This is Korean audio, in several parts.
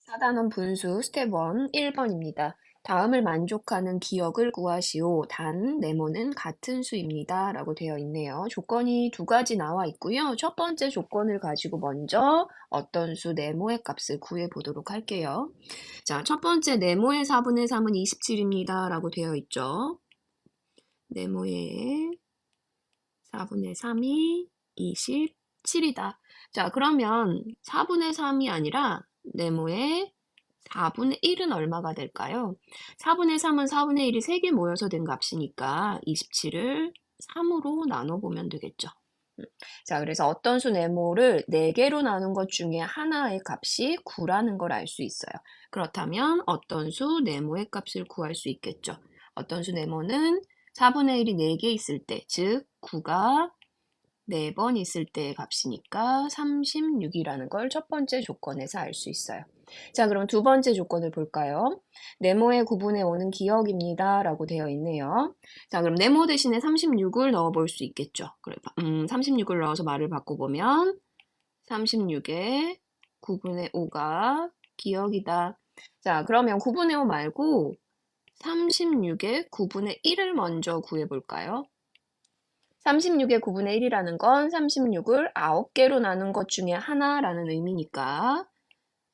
4단원 분수 스텝 1, 1번입니다. 다음을 만족하는 기억을 구하시오. 단, 네모는 같은 수입니다. 라고 되어 있네요. 조건이 두 가지 나와 있고요. 첫 번째 조건을 가지고 먼저 어떤 수 네모의 값을 구해 보도록 할게요. 자, 첫 번째 네모의 4분의 3은 27입니다. 라고 되어 있죠. 네모의 4분의 3이 27이다. 자, 그러면 4분의 3이 아니라 네모의 4분의 1은 얼마가 될까요? 4분의 3은 4분의 1이 3개 모여서 된 값이니까 27을 3으로 나눠보면 되겠죠. 자, 그래서 어떤 수 네모를 4개로 나눈 것 중에 하나의 값이 9라는 걸 알 수 있어요. 그렇다면 어떤 수 네모의 값을 구할 수 있겠죠. 어떤 수 네모는 4분의 1이 4개 있을 때, 즉 9가 4번 있을 때의 값이니까 36이라는 걸 첫 번째 조건에서 알 수 있어요. 자, 그럼 두 번째 조건을 볼까요? 네모의 구분해 오는 기억입니다. 라고 되어 있네요. 자, 그럼 네모 대신에 36을 넣어 볼 수 있겠죠. 그래, 36을 넣어서 말을 바꿔보면 36의 9분의 5가 기억이다. 자, 그러면 9분의 5 말고 36의 9분의 1을 먼저 구해볼까요? 36의 9분의 1이라는 건 36을 9개로 나눈 것 중에 하나라는 의미니까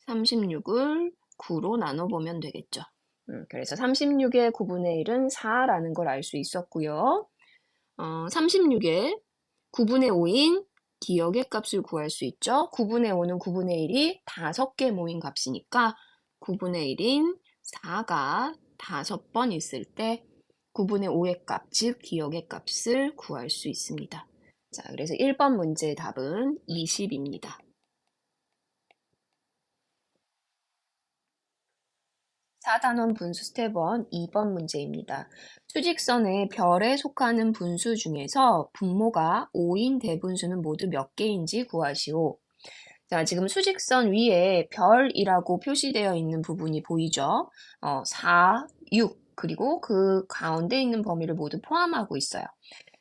36을 9로 나눠보면 되겠죠. 그래서 36의 9분의 1은 4라는 걸 알 수 있었고요. 36의 9분의 5인 기억의 값을 구할 수 있죠. 9분의 5는 9분의 1이 5개 모인 값이니까 9분의 1인 4가 5번 있을 때 9분의 5의 값, 즉 기억의 값을 구할 수 있습니다. 자, 그래서 1번 문제의 답은 20입니다. 4단원 분수 스텝 1 2번 문제입니다. 수직선의 별에 속하는 분수 중에서 분모가 5인 대분수는 모두 몇 개인지 구하시오. 자, 지금 수직선 위에 별이라고 표시되어 있는 부분이 보이죠? 4, 6, 그리고 그 가운데 있는 범위를 모두 포함하고 있어요.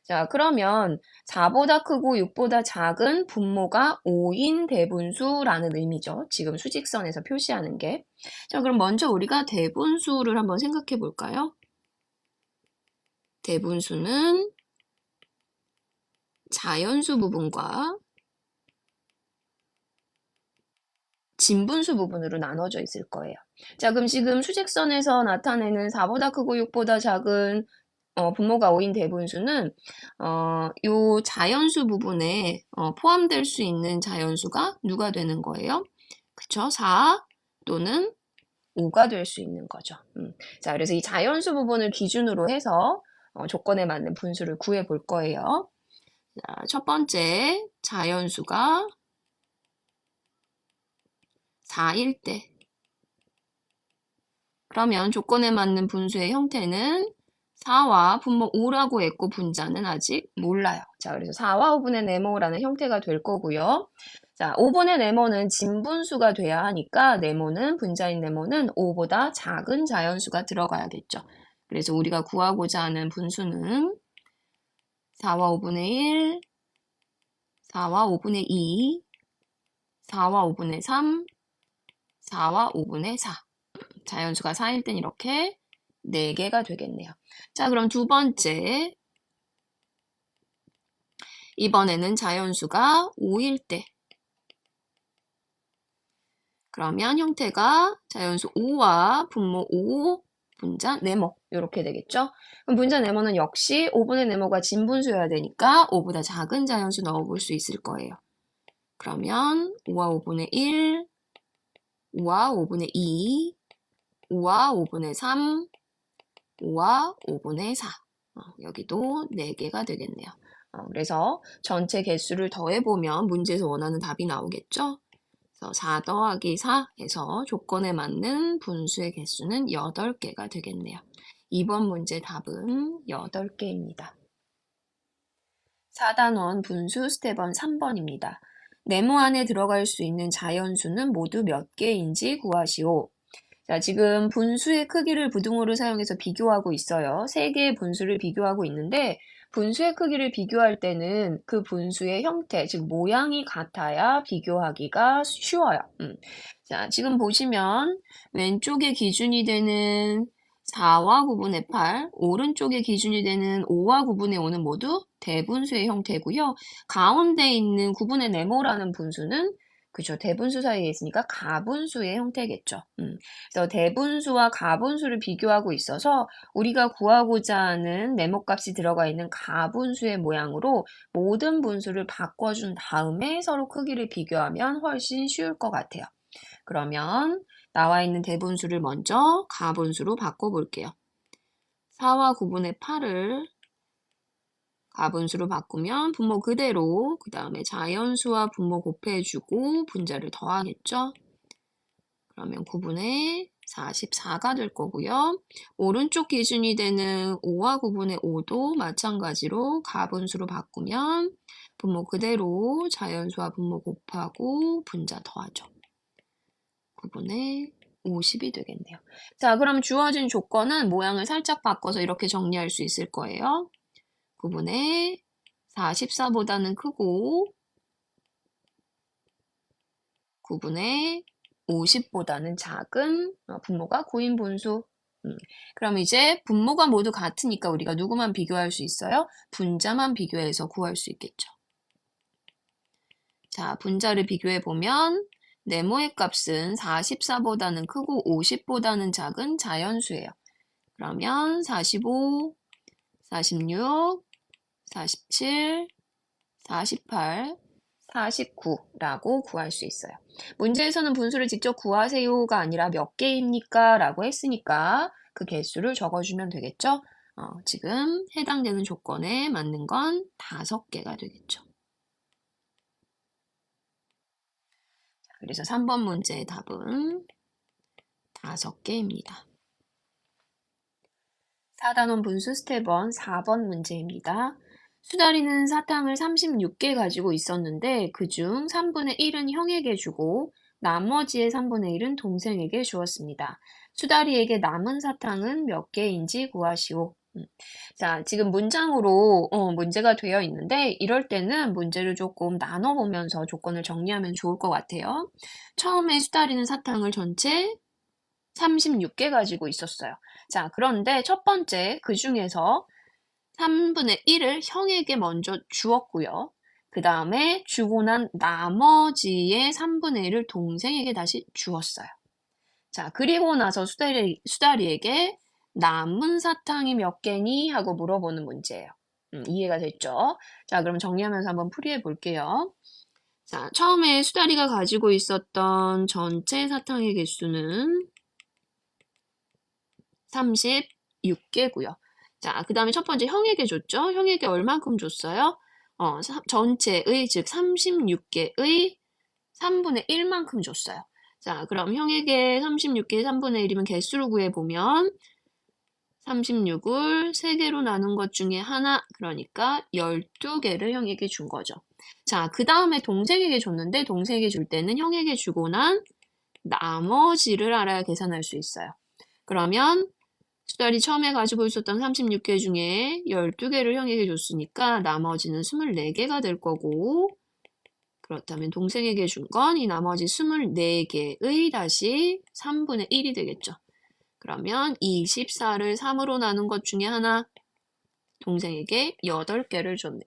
자, 그러면 4보다 크고 6보다 작은 분모가 5인 대분수라는 의미죠. 지금 수직선에서 표시하는 게. 자, 그럼 먼저 우리가 대분수를 한번 생각해 볼까요? 대분수는 자연수 부분과 진분수 부분으로 나눠져 있을 거예요. 자, 그럼 지금 수직선에서 나타내는 4보다 크고 6보다 작은 분모가 5인 대분수는 요 자연수 부분에 포함될 수 있는 자연수가 누가 되는 거예요? 그쵸? 4 또는 5가 될 수 있는 거죠. 자, 그래서 이 자연수 부분을 기준으로 해서 조건에 맞는 분수를 구해 볼 거예요. 자, 첫 번째 자연수가 4일 때 그러면 조건에 맞는 분수의 형태는 4와 분모 5라고 했고 분자는 아직 몰라요. 자, 그래서 4와 5분의 네모라는 형태가 될 거고요. 자, 5분의 네모는 진분수가 돼야 하니까 분자인 네모는 5보다 작은 자연수가 들어가야겠죠. 그래서 우리가 구하고자 하는 분수는 4와 5분의 1, 4와 5분의 2, 4와 5분의 3, 4와 5분의 4. 자연수가 4일 땐 이렇게 4개가 되겠네요. 자, 그럼 두 번째. 이번에는 자연수가 5일 때. 그러면 형태가 자연수 5와 분모 5, 분자 네모 이렇게 되겠죠? 그럼 분자 네모는 역시 5분의 네모가 진분수여야 되니까 5보다 작은 자연수 넣어볼 수 있을 거예요. 그러면 5와 5분의 1, 5와 5분의 2, 5와 5분의 3, 5와 5분의 4. 여기도 4개가 되겠네요. 그래서 전체 개수를 더해보면 문제에서 원하는 답이 나오겠죠? 그래서 4 더하기 4 해서 조건에 맞는 분수의 개수는 8개가 되겠네요. 이번 문제 답은 8개입니다. 4단원 분수 스텝 3번입니다. 네모 안에 들어갈 수 있는 자연수는 모두 몇 개인지 구하시오. 자, 지금 분수의 크기를 부등호를 사용해서 비교하고 있어요. 3개의 분수를 비교하고 있는데 분수의 크기를 비교할 때는 그 분수의 형태, 즉 모양이 같아야 비교하기가 쉬워요. 자, 지금 보시면 왼쪽에 기준이 되는 4와 9분의 8, 오른쪽에 기준이 되는 5와 9분의 5는 모두 대분수의 형태고요. 가운데 있는 9분의 네모라는 분수는 그죠. 대분수 사이에 있으니까 가분수의 형태겠죠. 그래서 대분수와 가분수를 비교하고 있어서 우리가 구하고자 하는 네모값이 들어가 있는 가분수의 모양으로 모든 분수를 바꿔준 다음에 서로 크기를 비교하면 훨씬 쉬울 것 같아요. 그러면 나와 있는 대분수를 먼저 가분수로 바꿔볼게요. 4와 9분의 8을 가분수로 바꾸면 분모 그대로 그 다음에 자연수와 분모 곱해주고 분자를 더하겠죠. 그러면 9분의 44가 될 거고요. 오른쪽 기준이 되는 5와 9분의 5도 마찬가지로 가분수로 바꾸면 분모 그대로 자연수와 분모 곱하고 분자 더하죠. 9분의 50이 되겠네요. 자, 그럼 주어진 조건은 모양을 살짝 바꿔서 이렇게 정리할 수 있을 거예요. 9분의 44보다는 크고 9분의 50보다는 작은 분모가 9인 분수. 그럼 이제 분모가 모두 같으니까 우리가 누구만 비교할 수 있어요? 분자만 비교해서 구할 수 있겠죠. 자, 분자를 비교해 보면 네모의 값은 44보다는 크고 50보다는 작은 자연수예요. 그러면 45, 46, 47, 48, 49라고 구할 수 있어요. 문제에서는 분수를 직접 구하세요가 아니라 몇 개입니까? 라고 했으니까 그 개수를 적어주면 되겠죠? 지금 해당되는 조건에 맞는 건 5개가 되겠죠. 그래서 3번 문제의 답은 5개입니다. 4단원 분수 스텝 1 4번 문제입니다. 수다리는 사탕을 36개 가지고 있었는데 그중 3분의 1은 형에게 주고 나머지의 3분의 1은 동생에게 주었습니다. 수다리에게 남은 사탕은 몇 개인지 구하시오. 자, 지금 문장으로 문제가 되어 있는데 이럴 때는 문제를 조금 나눠보면서 조건을 정리하면 좋을 것 같아요. 처음에 수다리는 사탕을 전체 36개 가지고 있었어요. 자, 그런데 첫 번째 그 중에서 3분의 1을 형에게 먼저 주었고요. 그 다음에 주고 난 나머지의 3분의 1을 동생에게 다시 주었어요. 자, 그리고 나서 수다리에게 남은 사탕이 몇 개니? 하고 물어보는 문제예요. 이해가 됐죠? 자, 그럼 정리하면서 한번 풀이해 볼게요. 자, 처음에 수다리가 가지고 있었던 전체 사탕의 개수는 36개고요. 자, 그 다음에 첫 번째 형에게 줬죠? 형에게 얼만큼 줬어요? 전체의, 즉 36개의 3분의 1만큼 줬어요. 자, 그럼 형에게 36개의 3분의 1이면 개수로 구해보면 36을 3개로 나눈 것 중에 하나, 그러니까 12개를 형에게 준 거죠. 자, 그 다음에 동생에게 줬는데 동생에게 줄 때는 형에게 주고 난 나머지를 알아야 계산할 수 있어요. 그러면 수달이 처음에 가지고 있었던 36개 중에 12개를 형에게 줬으니까 나머지는 24개가 될 거고 그렇다면 동생에게 준 건 이 나머지 24개의 다시 3분의 1이 되겠죠. 그러면 24를 3으로 나눈 것 중에 하나 동생에게 8개를 줬네요.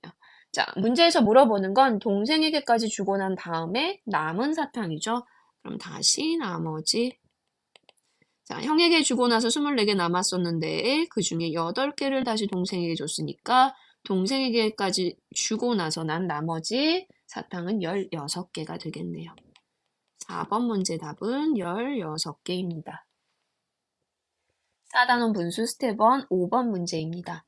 자, 문제에서 물어보는 건 동생에게까지 주고 난 다음에 남은 사탕이죠. 그럼 다시 나머지 자, 형에게 주고 나서 24개 남았었는데 그 중에 8개를 다시 동생에게 줬으니까 동생에게까지 주고 나서 난 나머지 사탕은 16개가 되겠네요. 4번 문제 답은 16개입니다. 4단원 분수 스텝 1 5번 문제입니다.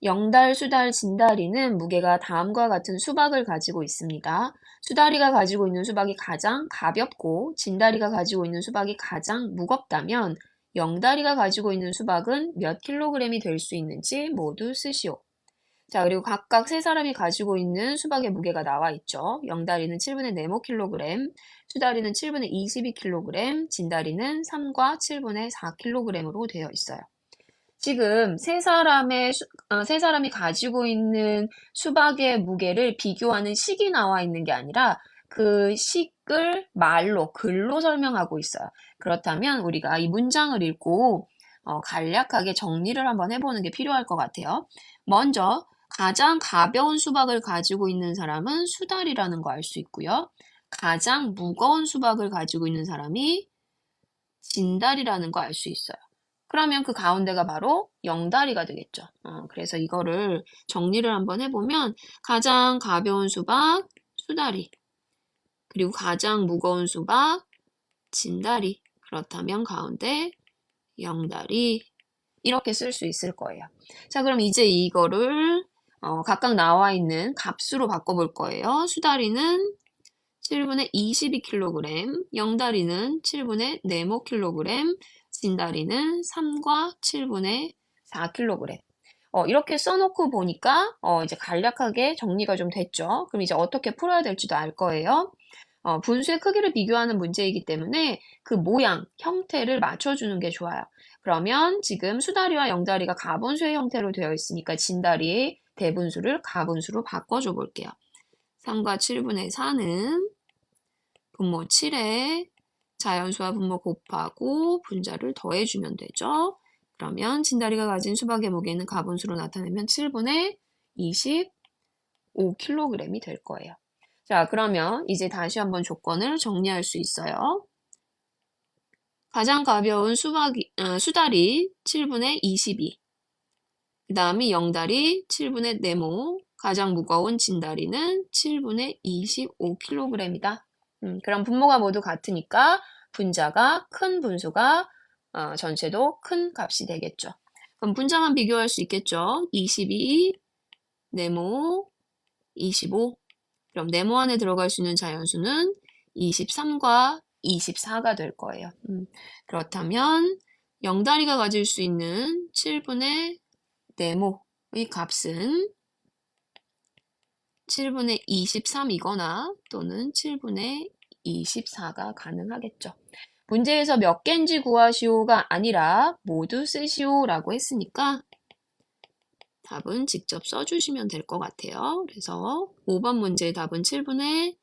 영달, 수달, 진달이는 무게가 다음과 같은 수박을 가지고 있습니다. 수달이가 가지고 있는 수박이 가장 가볍고 진달이가 가지고 있는 수박이 가장 무겁다면 영달이가 가지고 있는 수박은 몇 킬로그램이 될 수 있는지 모두 쓰시오. 자, 그리고 각각 세 사람이 가지고 있는 수박의 무게가 나와 있죠. 영달이는 7분의 네모킬로그램, 수달이는 7분의 22킬로그램, 진달이는 3과 7분의 4킬로그램으로 되어 있어요. 지금 세 사람이 가지고 있는 수박의 무게를 비교하는 식이 나와 있는 게 아니라 그 식을 말로, 글로 설명하고 있어요. 그렇다면 우리가 이 문장을 읽고 간략하게 정리를 한번 해보는 게 필요할 것 같아요. 먼저 가장 가벼운 수박을 가지고 있는 사람은 수달이라는 거 알 수 있고요. 가장 무거운 수박을 가지고 있는 사람이 진달이라는 거 알 수 있어요. 그러면 그 가운데가 바로 영다리가 되겠죠. 그래서 이거를 정리를 한번 해보면 가장 가벼운 수박, 수다리, 그리고 가장 무거운 수박, 진다리, 그렇다면 가운데 영다리, 이렇게 쓸 수 있을 거예요. 자, 그럼 이제 이거를 각각 나와 있는 값으로 바꿔볼 거예요. 수다리는 7분의 22kg, 영다리는 7분의 4kg, 진다리는 3과 7분의 4kg. 이렇게 써놓고 보니까 이제 간략하게 정리가 좀 됐죠. 그럼 이제 어떻게 풀어야 될지도 알 거예요. 분수의 크기를 비교하는 문제이기 때문에 그 모양, 형태를 맞춰주는 게 좋아요. 그러면 지금 수다리와 영다리가 가분수의 형태로 되어 있으니까 진다리의 대분수를 가분수로 바꿔줘 볼게요. 3과 7분의 4는 분모 7에 자연수와 분모 곱하고 분자를 더해주면 되죠. 그러면 진다리가 가진 수박의 무게는 가분수로 나타내면 7분의 25kg이 될 거예요. 자, 그러면 이제 다시 한번 조건을 정리할 수 있어요. 가장 가벼운 수달이 7분의 22, 그 다음에 영달이 7분의 4모, 가장 무거운 진다리는 7분의 25kg이다. 그럼 분모가 모두 같으니까 분자가 큰 분수가 전체도 큰 값이 되겠죠. 그럼 분자만 비교할 수 있겠죠. 22, 네모, 25. 그럼 네모 안에 들어갈 수 있는 자연수는 23과 24가 될 거예요. 그렇다면 영다리가 가질 수 있는 7분의 네모의 값은 7분의 23이거나 또는 7분의 24가 가능하겠죠. 문제에서 몇 개인지 구하시오가 아니라 모두 쓰시오라고 했으니까 답은 직접 써주시면 될 것 같아요. 그래서 5번 문제의 답은 7분의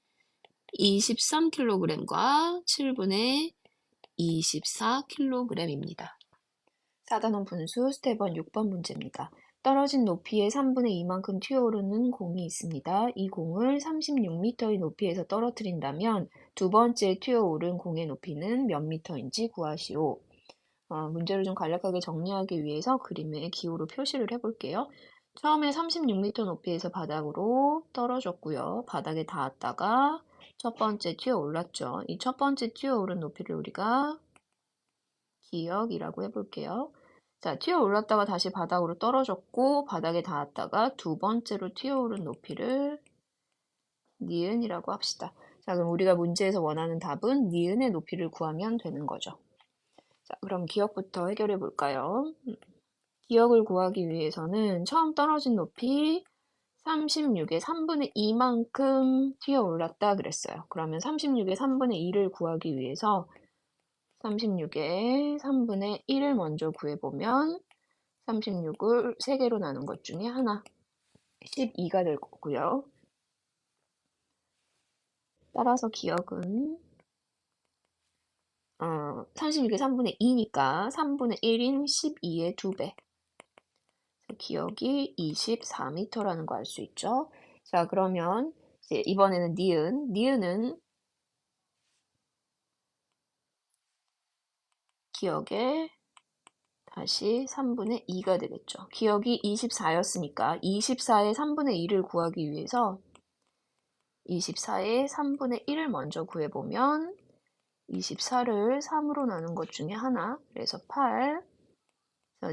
23kg과 7분의 24kg입니다. 4단원 분수 스텝 1 6번 문제입니다. 떨어진 높이의 3분의 2만큼 튀어오르는 공이 있습니다. 이 공을 36m의 높이에서 떨어뜨린다면 두 번째 튀어오른 공의 높이는 몇 미터인지 구하시오. 문제를 좀 간략하게 정리하기 위해서 그림에 기호로 표시를 해볼게요. 처음에 36m 높이에서 바닥으로 떨어졌고요. 바닥에 닿았다가 첫 번째 튀어올랐죠. 이 첫 번째 튀어오른 높이를 우리가 기역이라고 해볼게요. 자, 튀어올랐다가 다시 바닥으로 떨어졌고 바닥에 닿았다가 두 번째로 튀어오른 높이를 니은이라고 합시다. 자, 그럼 우리가 문제에서 원하는 답은 니은의 높이를 구하면 되는 거죠. 자, 그럼 기역부터 해결해 볼까요? 기역을 구하기 위해서는 처음 떨어진 높이 36의 3분의 2만큼 튀어올랐다 그랬어요. 그러면 36의 3분의 2를 구하기 위해서 36의 3분의 1을 먼저 구해보면 36을 3개로 나눈 것 중에 하나, 12가 될 거고요. 따라서 기역은 36의 3분의 2니까 3분의 1인 12의 2배. 기역이 24m라는 거 알 수 있죠. 자, 그러면 이제 이번에는 니은은 기역에 다시 3분의 2가 되겠죠. 기역이 24였으니까 24의 3분의 2를 구하기 위해서 24의 3분의 1을 먼저 구해보면 24를 3으로 나눈 것 중에 하나, 그래서 8.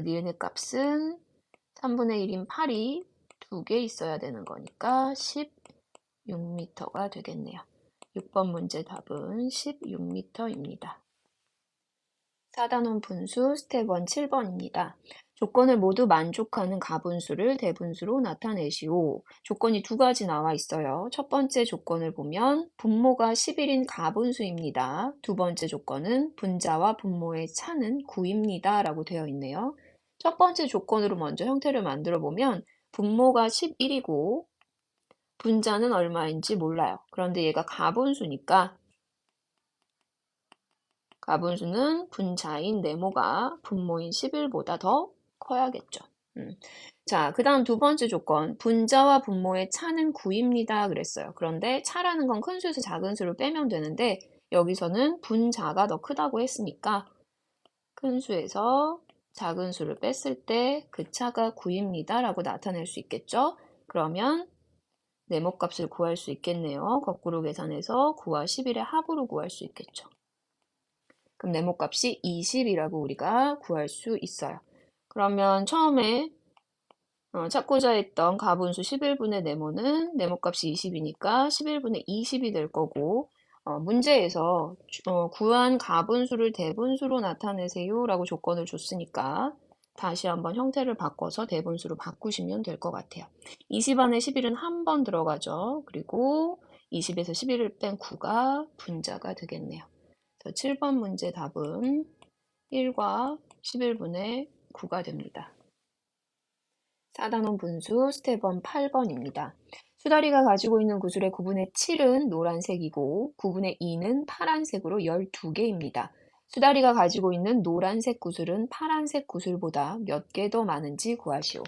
니은의 값은 3분의 1인 8이 2개 있어야 되는 거니까 16m가 되겠네요. 6번 문제 답은 16m입니다. 4단원 분수 스텝 1 7번입니다. 조건을 모두 만족하는 가분수를 대분수로 나타내시오. 조건이 두 가지 나와 있어요. 첫 번째 조건을 보면 분모가 11인 가분수입니다. 두 번째 조건은 분자와 분모의 차는 9입니다. 라고 되어 있네요. 첫 번째 조건으로 먼저 형태를 만들어 보면 분모가 11이고 분자는 얼마인지 몰라요. 그런데 얘가 가분수니까 가분수는 분자인 네모가 분모인 11보다 더 커야겠죠. 자, 그 다음 두 번째 조건. 분자와 분모의 차는 9입니다. 그랬어요. 그런데 차라는 건 큰 수에서 작은 수를 빼면 되는데 여기서는 분자가 더 크다고 했으니까 큰 수에서 작은 수를 뺐을 때 그 차가 9입니다. 라고 나타낼 수 있겠죠. 그러면 네모값을 구할 수 있겠네요. 거꾸로 계산해서 9와 11의 합으로 구할 수 있겠죠. 그럼 네모값이 20이라고 우리가 구할 수 있어요. 그러면 처음에 찾고자 했던 가분수 11분의 네모는 네모값이 20이니까 11분의 20이 될 거고 문제에서 구한 가분수를 대분수로 나타내세요 라고 조건을 줬으니까 다시 한번 형태를 바꿔서 대분수로 바꾸시면 될 것 같아요. 20 안에 11은 한 번 들어가죠. 그리고 20에서 11을 뺀 9가 분자가 되겠네요. 7번 문제 답은 1과 11분의 9가 됩니다. 4단원 분수 스텝 1 8번입니다. 수다리가 가지고 있는 구슬의 9분의 7은 노란색이고 9분의 2는 파란색으로 12개입니다. 수다리가 가지고 있는 노란색 구슬은 파란색 구슬보다 몇 개 더 많은지 구하시오.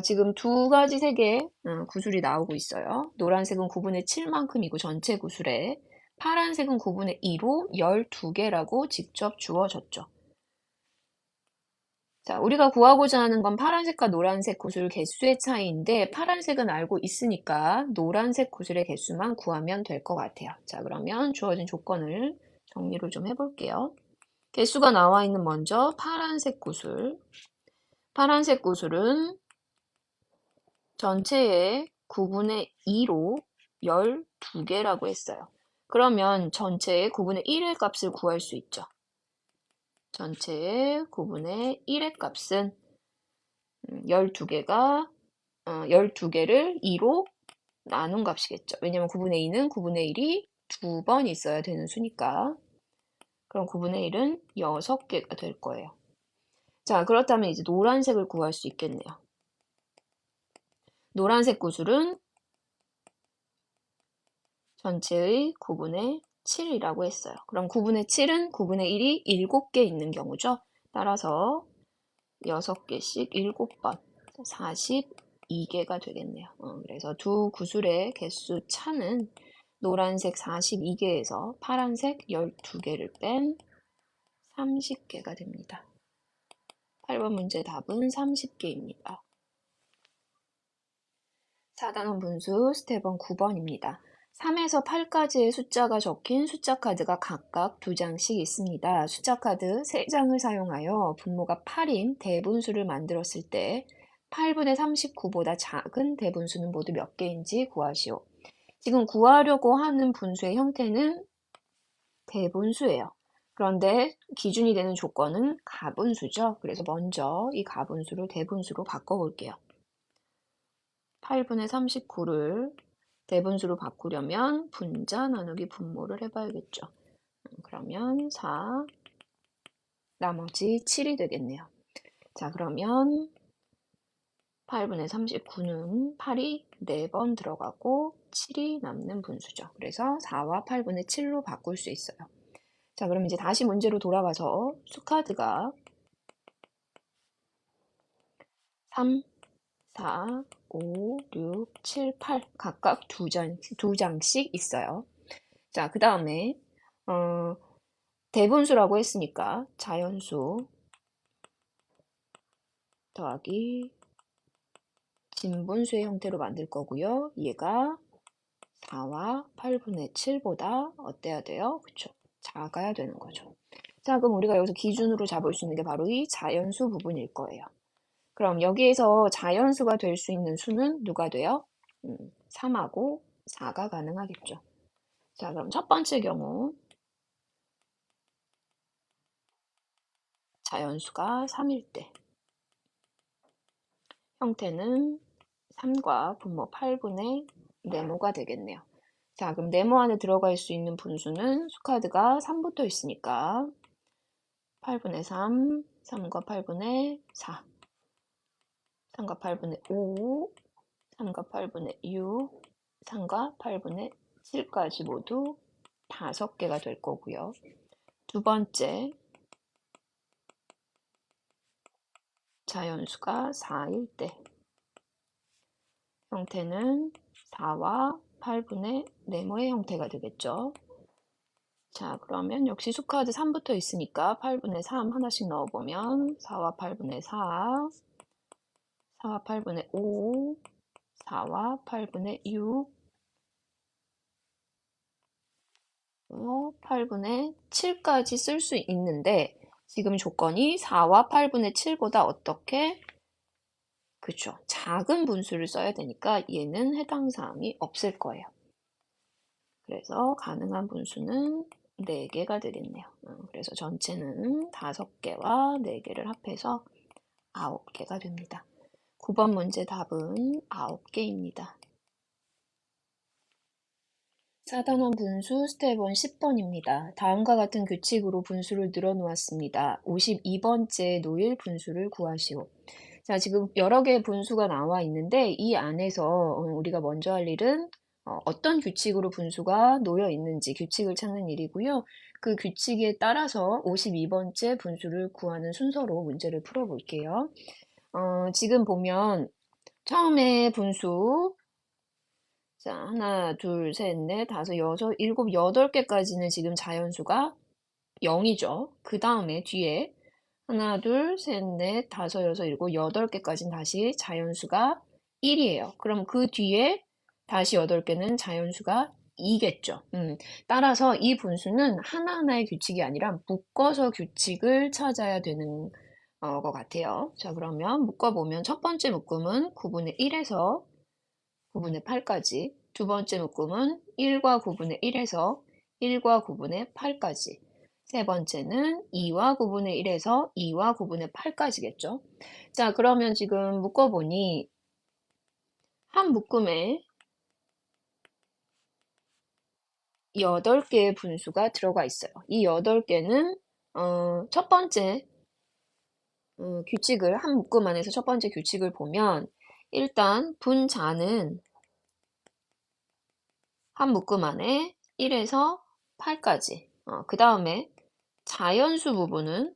지금 두 가지 색의 구슬이 나오고 있어요. 노란색은 9분의 7만큼이고 전체 구슬에 파란색은 9분의 2로 12개라고 직접 주어졌죠. 자, 우리가 구하고자 하는 건 파란색과 노란색 구슬 개수의 차이인데 파란색은 알고 있으니까 노란색 구슬의 개수만 구하면 될 것 같아요. 자, 그러면 주어진 조건을 정리를 좀 해볼게요. 개수가 나와 있는 먼저 파란색 구슬. 파란색 구슬은 전체의 9분의 2로 12개라고 했어요. 그러면 전체의 9분의 1의 값을 구할 수 있죠. 전체의 9분의 1의 값은 12개가 12개를 2로 나눈 값이겠죠. 왜냐면 9분의 2는 9분의 1이 2번 있어야 되는 수니까. 그럼 9분의 1은 6개가 될 거예요. 자, 그렇다면 이제 노란색을 구할 수 있겠네요. 노란색 구슬은 전체의 9분의 7이라고 했어요. 그럼 9분의 7은 9분의 1이 7개 있는 경우죠. 따라서 6개씩 7번, 42개가 되겠네요. 그래서 두 구슬의 개수 차는 노란색 42개에서 파란색 12개를 뺀 30개가 됩니다. 8번 문제 답은 30개입니다. 4단원 분수 스텝1 9번입니다. 3에서 8까지의 숫자가 적힌 숫자 카드가 각각 2장씩 있습니다. 숫자 카드 3장을 사용하여 분모가 8인 대분수를 만들었을 때 8분의 39보다 작은 대분수는 모두 몇 개인지 구하시오. 지금 구하려고 하는 분수의 형태는 대분수예요. 그런데 기준이 되는 조건은 가분수죠. 그래서 먼저 이 가분수를 대분수로 바꿔볼게요. 8분의 39를 대분수로 바꾸려면 분자 나누기 분모를 해봐야겠죠. 그러면 4, 나머지 7이 되겠네요. 자, 그러면 8분의 39는 8이 4번 들어가고 7이 남는 분수죠. 그래서 4와 8분의 7로 바꿀 수 있어요. 자, 그럼 이제 다시 문제로 돌아가서 수카드가 3, 4, 5, 6, 7, 8 각각 두 장씩 있어요. 자, 그 다음에 대분수라고 했으니까 자연수 더하기 진분수의 형태로 만들 거고요. 얘가 4와 8분의 7보다 어때야 돼요? 그쵸? 작아야 되는 거죠. 자, 그럼 우리가 여기서 기준으로 잡을 수 있는 게 바로 이 자연수 부분일 거예요. 그럼 여기에서 자연수가 될 수 있는 수는 누가 돼요? 3하고 4가 가능하겠죠. 자, 그럼 첫 번째 경우 자연수가 3일 때 형태는 3과 분모 8분의 네모가 되겠네요. 자, 그럼 네모 안에 들어갈 수 있는 분수는 수카드가 3부터 있으니까 8분의 3, 3과 8분의 4, 3과 8분의 5, 3과 8분의 6, 3과 8분의 7까지 모두 5개가 될 거고요. 두 번째, 자연수가 4일 때 형태는 4와 8분의 네모의 형태가 되겠죠. 자, 그러면 역시 수카드 3부터 있으니까 8분의 3 하나씩 넣어보면 4와 8분의 4, 4와 8분의 5, 4와 8분의 6, 8분의 7까지 쓸 수 있는데 지금 조건이 4와 8분의 7보다 어떻게? 그쵸. 작은 분수를 써야 되니까 얘는 해당 사항이 없을 거예요. 그래서 가능한 분수는 4개가 되겠네요. 그래서 전체는 5개와 4개를 합해서 9개가 됩니다. 9번 문제 답은 9개입니다. 4단원 분수 스텝 1 10번입니다. 다음과 같은 규칙으로 분수를 늘어놓았습니다. 52번째 노일 분수를 구하시오. 자, 지금 여러 개의 분수가 나와 있는데 이 안에서 우리가 먼저 할 일은 어떤 규칙으로 분수가 놓여 있는지 규칙을 찾는 일이고요. 그 규칙에 따라서 52번째 분수를 구하는 순서로 문제를 풀어볼게요. 지금 보면 처음에 분수 자, 하나, 둘, 셋, 넷, 다섯, 여섯, 일곱, 8개까지는 지금 자연수가 0이죠. 그 다음에 뒤에 하나, 둘, 셋, 넷, 다섯, 여섯, 일곱, 8개까지는 다시 자연수가 1이에요. 그럼 그 뒤에 다시 8개는 자연수가 2겠죠. 따라서 이 분수는 하나하나의 규칙이 아니라 묶어서 규칙을 찾아야 되는 것 같아요. 자, 그러면 묶어보면 첫 번째 묶음은 9분의 1에서 9분의 8까지, 두 번째 묶음은 1과 9분의 1에서 1과 9분의 8까지, 세 번째는 2와 9분의 1에서 2와 9분의 8까지겠죠. 자, 그러면 지금 묶어보니 한 묶음에 8개의 분수가 들어가 있어요. 이 8개는 첫 번째 규칙을 한 묶음 안에서 첫 번째 규칙을 보면 일단 분자는 한 묶음 안에 1에서 8까지. 그 다음에 자연수 부분은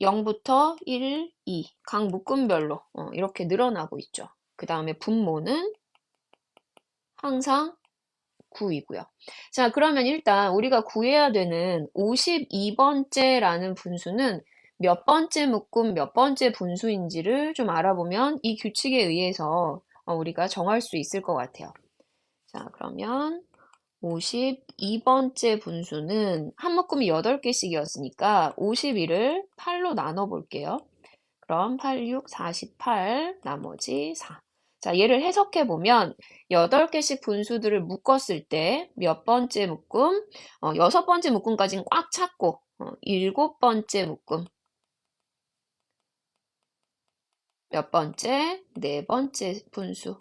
0부터 1, 2, 각 묶음별로 이렇게 늘어나고 있죠. 그 다음에 분모는 항상 9이고요. 자, 그러면 일단 우리가 구해야 되는 52번째라는 분수는 몇 번째 묶음, 몇 번째 분수인지를 좀 알아보면 이 규칙에 의해서 우리가 정할 수 있을 것 같아요. 자, 그러면 52번째 분수는 한 묶음이 8개씩이었으니까 51을 8로 나눠 볼게요. 그럼 8, 6, 48, 나머지 4. 자, 얘를 해석해 보면 8개씩 분수들을 묶었을 때 몇 번째 묶음, 6번째 묶음까지는 꽉 찼고 7번째 묶음, 몇 번째, 4번째 분수.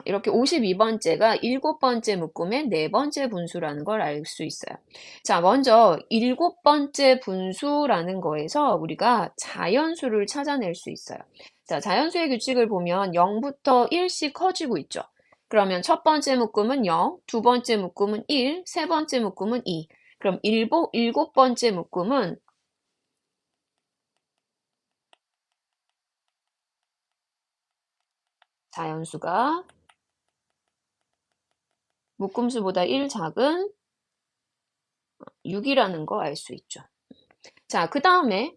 이렇게 52번째가 7번째 묶음의 4번째 분수라는 걸 알 수 있어요. 자, 먼저 7번째 분수라는 거에서 우리가 자연수를 찾아낼 수 있어요. 자, 자연수의 규칙을 보면 0부터 1씩 커지고 있죠. 그러면 첫 번째 묶음은 0, 두 번째 묶음은 1, 세 번째 묶음은 2. 그럼 7번째 묶음은 자연수가 묶음수보다 1 작은 6이라는 거 알 수 있죠. 자, 그 다음에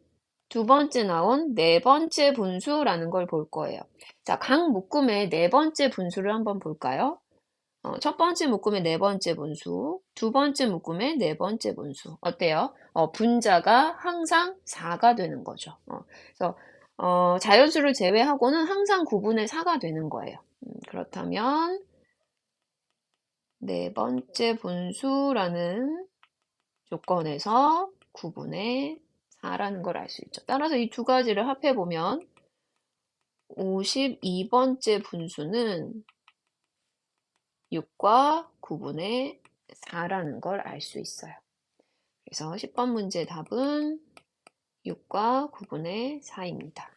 두 번째 나온 네 번째 분수라는 걸 볼 거예요. 자, 각 묶음의 네 번째 분수를 한번 볼까요? 첫 번째 묶음의 네 번째 분수, 두 번째 묶음의 네 번째 분수. 어때요? 분자가 항상 4가 되는 거죠. 그래서 자연수를 제외하고는 항상 9분의 4가 되는 거예요. 그렇다면 네 번째 분수라는 조건에서 9분의 4라는 걸 알 수 있죠. 따라서 이 두 가지를 합해보면 52번째 분수는 6과 9분의 4라는 걸 알 수 있어요. 그래서 10번 문제 답은 6과 9분의 4입니다.